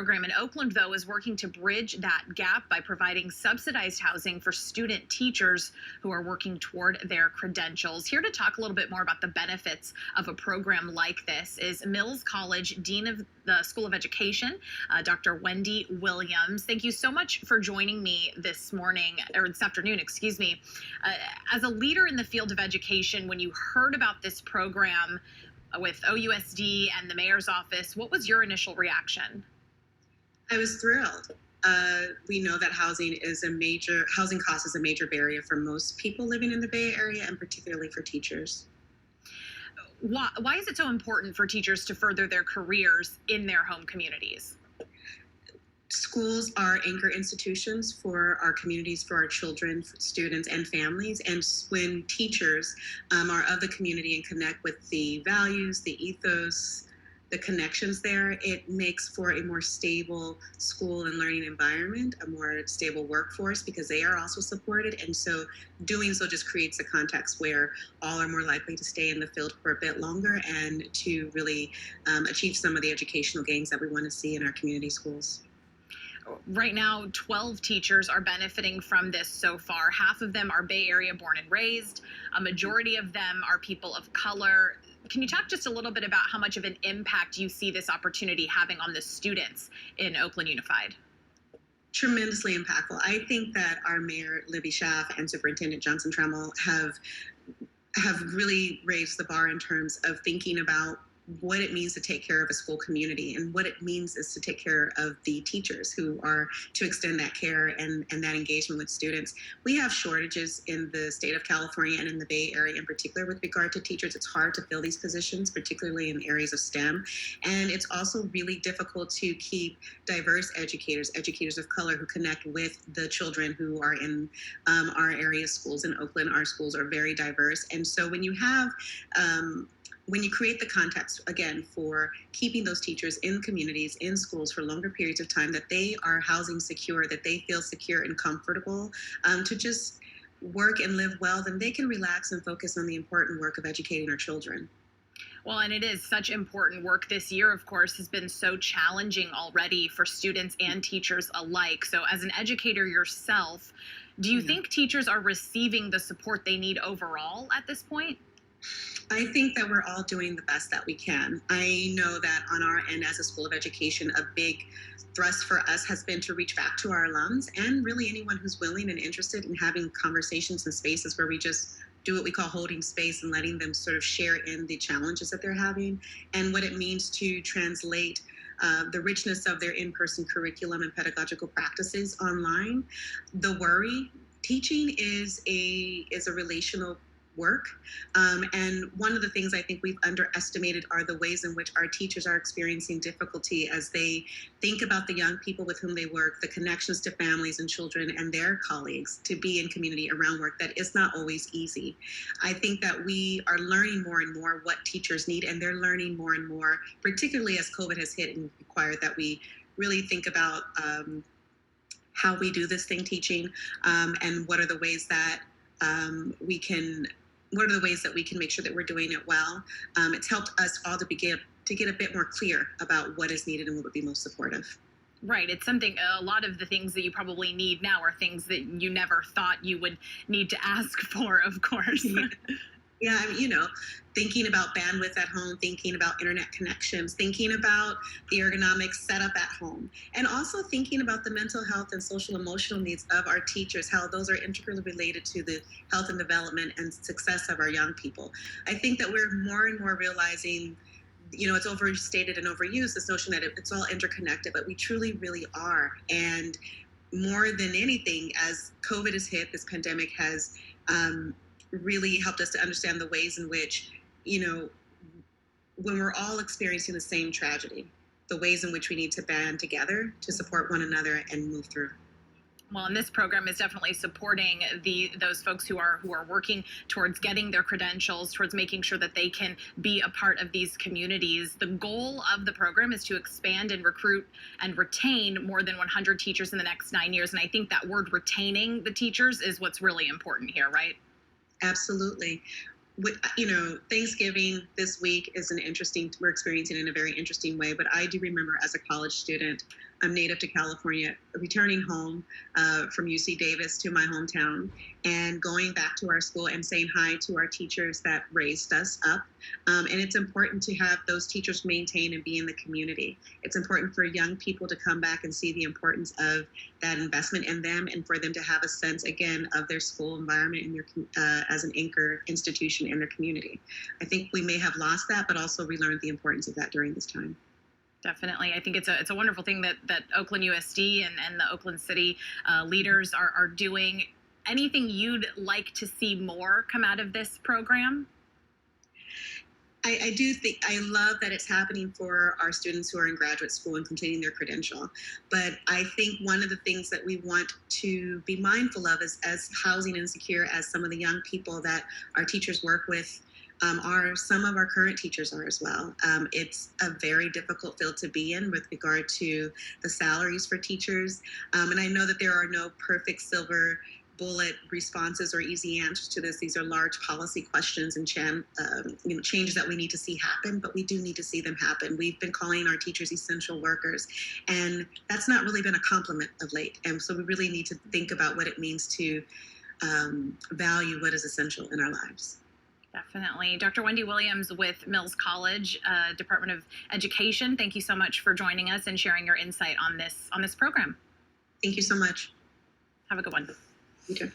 Program in Oakland, though, is working to bridge that gap by providing subsidized housing for student teachers who are working toward their credentials. Here to talk a little bit more about the benefits of a program like this is Mills College Dean of the School of Education, Dr. Wendi Williams. Thank you so much for joining me this morning, or this afternoon, excuse me. As a leader in the field of education, when you heard about this program with OUSD and the mayor's office, what was your initial reaction? I was thrilled. We know that housing cost is a major barrier for most people living in the Bay Area, and particularly for teachers. Why is it so important for teachers to further their careers in their home communities? Schools are anchor institutions for our communities, for our children, for students, and families. And when teachers are of the community and connect with the values, the ethos, the connections there, it makes for a more stable school and learning environment, a more stable workforce, because they are also supported. And so doing so just creates a context where all are more likely to stay in the field for a bit longer and to really achieve some of the educational gains that we want to see in our community schools. Right now, 12 teachers are benefiting from this so far. Half of them are Bay Area born and raised. A majority of them are people of color. Can you talk just a little bit about how much of an impact you see this opportunity having on the students in Oakland Unified? Tremendously impactful. I think that our Mayor Libby Schaaf and Superintendent Johnson Trammell have really raised the bar in terms of thinking about what it means to take care of a school community, and what it means is to take care of the teachers who are to extend that care and that engagement with students. We have shortages in the state of California and in the Bay Area in particular with regard to teachers. It's hard to fill these positions, particularly in areas of STEM. And it's also really difficult to keep diverse educators of color who connect with the children who are in our area schools in Oakland. Our schools are very diverse. And so when you have when you create the context, again, for keeping those teachers in communities, in schools for longer periods of time, that they are housing secure, that they feel secure and comfortable to just work and live well, then they can relax and focus on the important work of educating our children. Well, and it is such important work. This year, of course, has been so challenging already for students and teachers alike. So as an educator yourself, do you think teachers are receiving the support they need overall at this point? I think that we're all doing the best that we can. I know that on our end as a School of Education, a big thrust for us has been to reach back to our alums and really anyone who's willing and interested in having conversations and spaces where we just do what we call holding space and letting them sort of share in the challenges that they're having and what it means to translate the richness of their in-person curriculum and pedagogical practices online. The worry, teaching is a relational work. And one of the things I think we've underestimated are the ways in which our teachers are experiencing difficulty as they think about the young people with whom they work, the connections to families and children and their colleagues, to be in community around work. That is not always easy. I think that we are learning more and more what teachers need, and they're learning more and more, particularly as COVID has hit and required that we really think about how we do this thing, teaching, and what are the ways that we can make sure that we're doing it well. It's helped us all to get a bit more clear about what is needed and what would be most supportive. Right. It's something, a lot of the things that you probably need now are things that you never thought you would need to ask for, of course. Yeah, I mean, thinking about bandwidth at home, thinking about internet connections, thinking about the ergonomic setup at home, and also thinking about the mental health and social emotional needs of our teachers, how those are integrally related to the health and development and success of our young people. I think that we're more and more realizing, it's overstated and overused, this notion that it's all interconnected, but we truly, really are. And more than anything, as COVID has hit, this pandemic has really helped us to understand the ways in which, when we're all experiencing the same tragedy, the ways in which we need to band together to support one another and move through. Well, and this program is definitely supporting those folks who are working towards getting their credentials, towards making sure that they can be a part of these communities. The goal of the program is to expand and recruit and retain more than 100 teachers in the next 9 years. And I think that word retaining the teachers is what's really important here, right? Absolutely. Thanksgiving this week is we're experiencing in a very interesting way, but I do remember as a college student I'm native to California, returning home from UC Davis to my hometown and going back to our school and saying hi to our teachers that raised us up. And it's important to have those teachers maintain and be in the community. It's important for young people to come back and see the importance of that investment in them and for them to have a sense, again, of their school environment and their, as an anchor institution in their community. I think we may have lost that, but also relearned the importance of that during this time. Definitely. I think it's a wonderful thing that Oakland USD and the Oakland City leaders are doing. Anything you'd like to see more come out of this program? I do think, I love that it's happening for our students who are in graduate school and completing their credential. But I think one of the things that we want to be mindful of is, as housing insecure as some of the young people that our teachers work with are, some of our current teachers are as well. It's a very difficult field to be in with regard to the salaries for teachers. And I know that there are no perfect silver bullet responses or easy answers to this. These are large policy questions and changes that we need to see happen, but we do need to see them happen. We've been calling our teachers essential workers, and that's not really been a compliment of late. And so we really need to think about what it means to value what is essential in our lives. Definitely. Dr. Wendi Williams with Mills College, Department of Education, thank you so much for joining us and sharing your insight on this program. Thank you so much. Have a good one. You too.